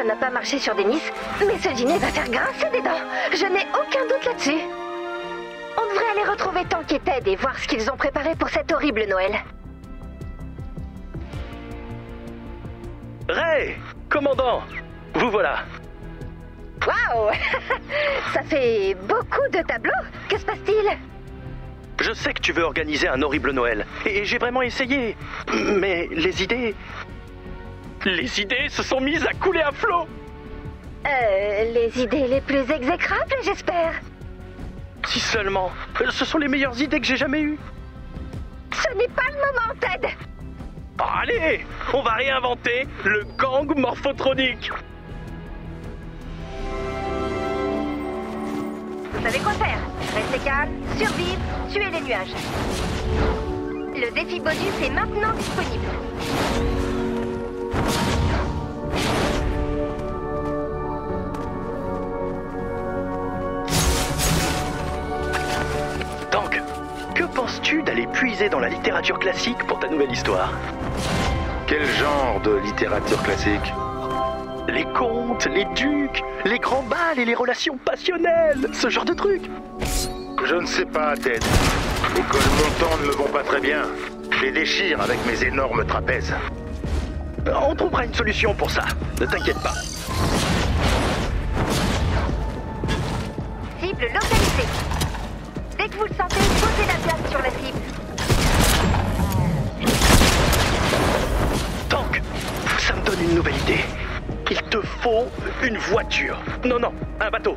n'a pas marché sur Denis, mais ce dîner va faire grincer des dents. Je n'ai aucun doute là-dessus. On devrait aller retrouver Tank et Ted et voir ce qu'ils ont préparé pour cet horrible Noël. Ray, commandant, vous voilà. Waouh. Ça fait beaucoup de tableaux. Que se passe-t-il? Je sais que tu veux organiser un horrible Noël, et j'ai vraiment essayé. Mais les idées... Les idées se sont mises à couler à flot. Les idées les plus exécrables, j'espère. Si seulement. Ce sont les meilleures idées que j'ai jamais eues. Ce n'est pas le moment, Ted. Oh, allez, on va réinventer le gang morphotronique. Vous savez quoi faire. Restez calme, survivre, tuer les nuages. Le défi bonus est maintenant disponible. Tank, que penses-tu d'aller puiser dans la littérature classique pour ta nouvelle histoire? Quel genre de littérature classique? Les contes, les ducs, les grands bals et les relations passionnelles, ce genre de trucs. Je ne sais pas, Ted. Les cols montants ne me vont pas très bien. Je les déchire avec mes énormes trapèzes. On trouvera une solution pour ça, ne t'inquiète pas. Cible localisée. Dès que vous le sentez, posez la place sur la cible. Tank, ça me donne une nouvelle idée. Il te faut une voiture. Non, non, un bateau.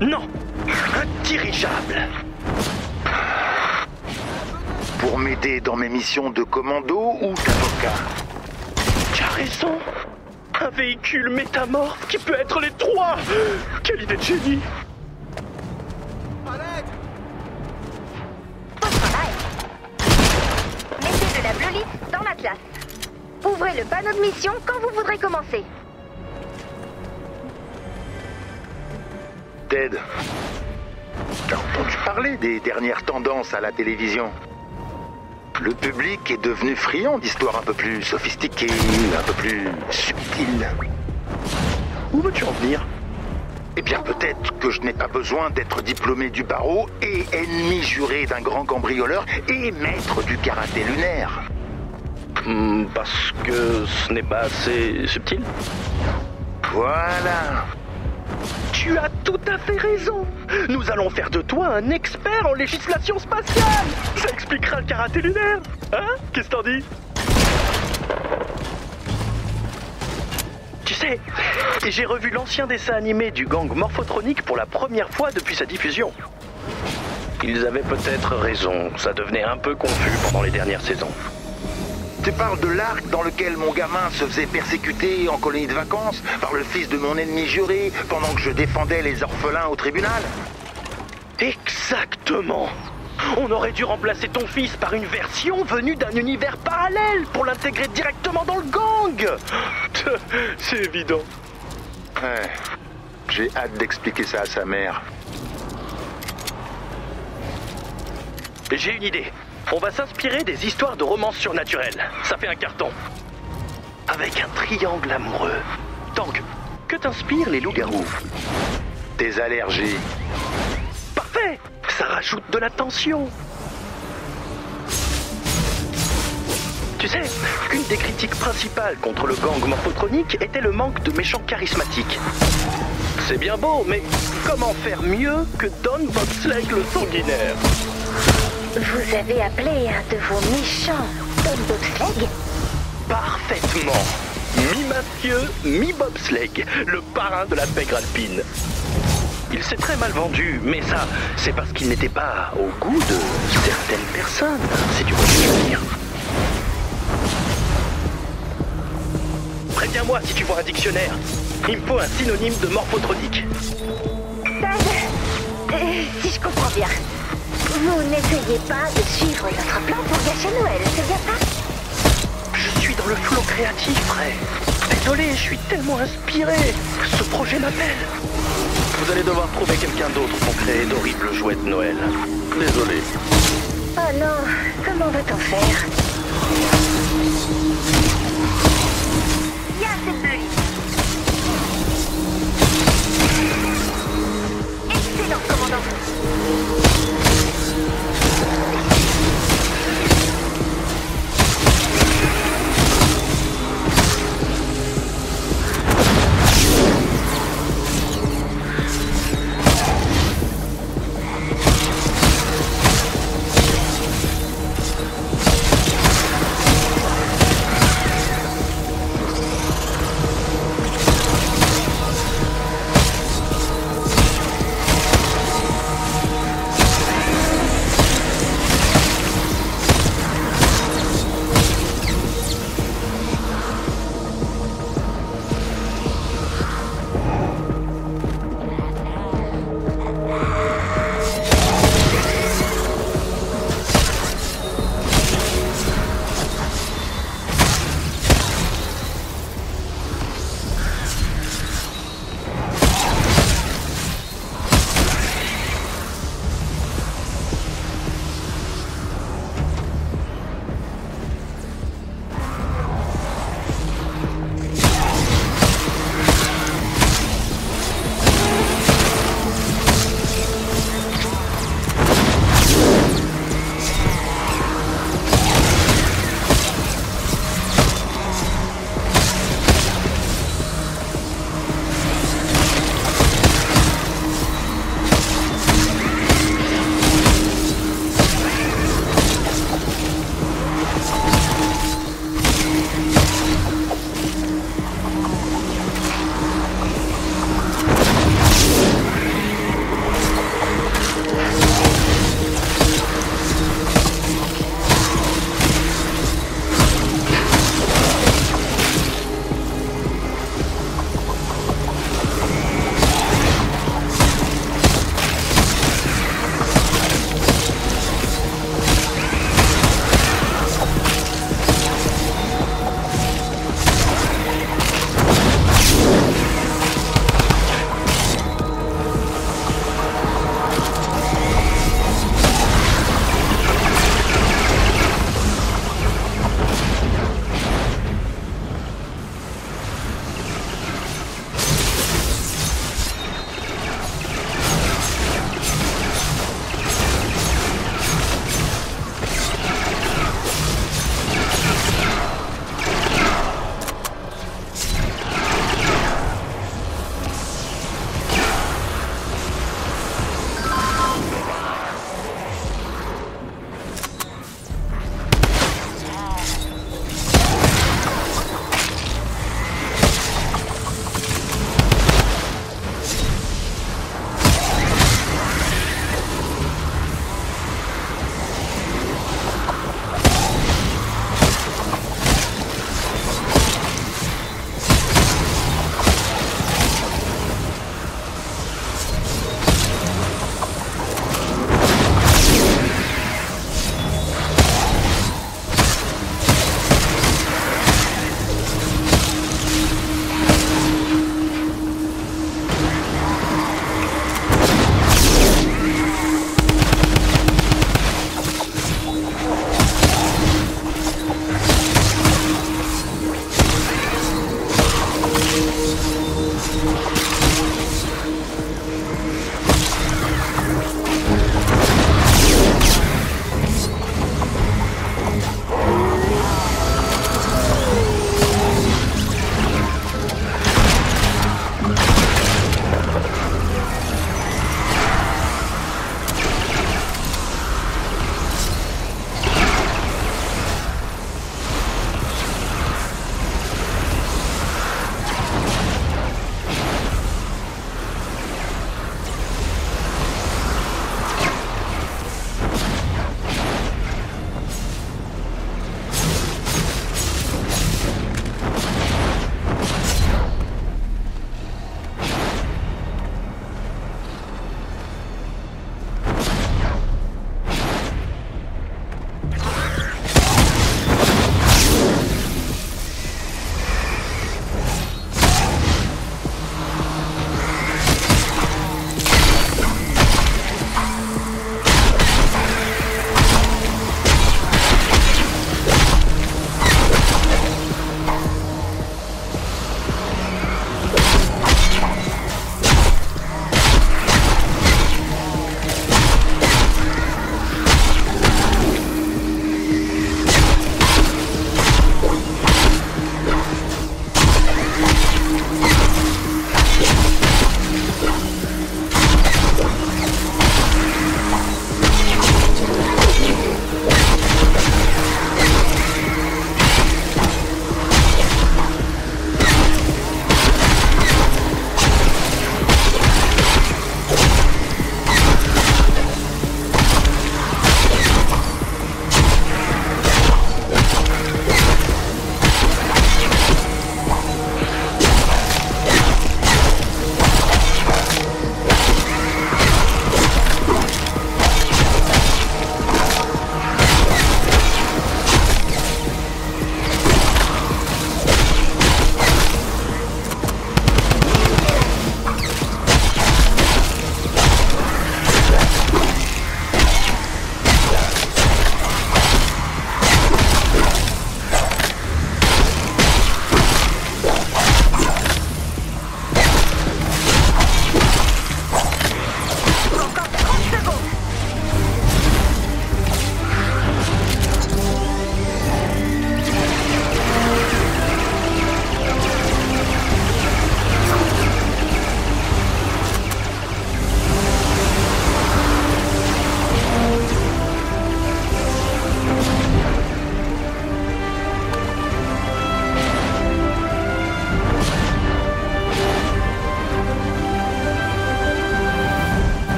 Non, un dirigeable. Pour m'aider dans mes missions de commando ou d'avocat? Tu as raison. Un véhicule métamorphe qui peut être les trois. Quelle idée de génie. Bon travail. Mettez de la bleulite dans l'atlas. Ouvrez le panneau de mission quand vous voudrez commencer. Ted, t'as entendu parler des dernières tendances à la télévision? Le public est devenu friand d'histoires un peu plus sophistiquées, un peu plus subtiles. Où veux-tu en venir? Eh bien, peut-être que je n'ai pas besoin d'être diplômé du barreau et ennemi juré d'un grand cambrioleur et maître du karaté lunaire. Parce que ce n'est pas assez subtil? Voilà. Tu as tout à fait raison. Nous allons faire de toi un expert en législation spatiale. Ça expliquera le karaté lunaire. Hein? Qu'est-ce que t'en dis? Tu sais, j'ai revu l'ancien dessin animé du gang morphotronique pour la première fois depuis sa diffusion. Ils avaient peut-être raison, ça devenait un peu confus pendant les dernières saisons. Tu parles de l'arc dans lequel mon gamin se faisait persécuter en colonie de vacances par le fils de mon ennemi juré pendant que je défendais les orphelins au tribunal? Exactement. On aurait dû remplacer ton fils par une version venue d'un univers parallèle pour l'intégrer directement dans le gang. C'est évident. Ouais, j'ai hâte d'expliquer ça à sa mère. J'ai une idée. On va s'inspirer des histoires de romances surnaturelles. Ça fait un carton. Avec un triangle amoureux. Tank, que t'inspirent les loups-garous? Des allergies. Parfait. Ça rajoute de la tension. Tu sais, une des critiques principales contre le gang morphotronique était le manque de méchants charismatiques. C'est bien beau, mais comment faire mieux que Don Bobsleigh le sanguinaire? Vous avez appelé un de vos méchants Don Bobsleigh? Parfaitement. Mi-mafieux, mi-bobsleigh, le parrain de la pègre alpine. Il s'est très mal vendu, mais ça, c'est parce qu'il n'était pas au goût de certaines personnes, si tu vois ce que je veux dire. Préviens-moi si tu vois un dictionnaire. Il me faut un synonyme de morphotronique. Ted, si je comprends bien, vous n'essayez pas de suivre notre plan pour gâcher Noël, c'est bien ça? Je suis dans le flot créatif, Ray. Désolé, je suis tellement inspiré. Ce projet m'appelle. Vous allez devoir trouver quelqu'un d'autre pour créer d'horribles jouets de Noël. Désolé. Oh non, comment va-t-on faire? Il y a cette bleue. silence, commandant.